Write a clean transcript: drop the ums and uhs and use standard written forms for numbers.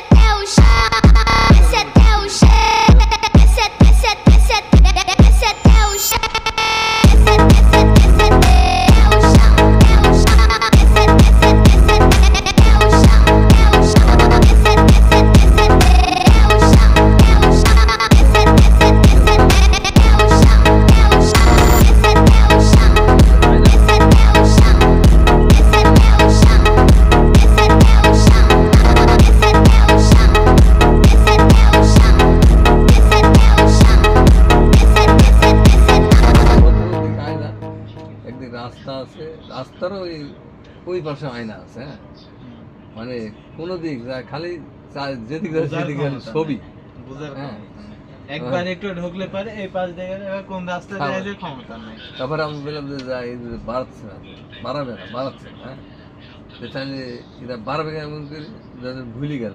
até o chão, desce até o chão, desce até o chão, desce até o chão, রাস্তা আছে, রাস্তারও ওই পাশে আয়না আছে। হ্যাঁ, মানে কোনো দিক যায় খালি যেদিকে সেদিকে ছবি। হ্যাঁ, একবার একটু ঢুকলে পারে এই পাশ দিয়ে কোন রাস্তা যায় যে ক্ষমতা নাই। তারপরে আমি বললাম যে যাই বাড়াচ্ছে না, বাড়াবে না, বাড়াচ্ছে না। হ্যাঁ, চাইলে এটা বাড়বে এমন করে ভুলে গেল।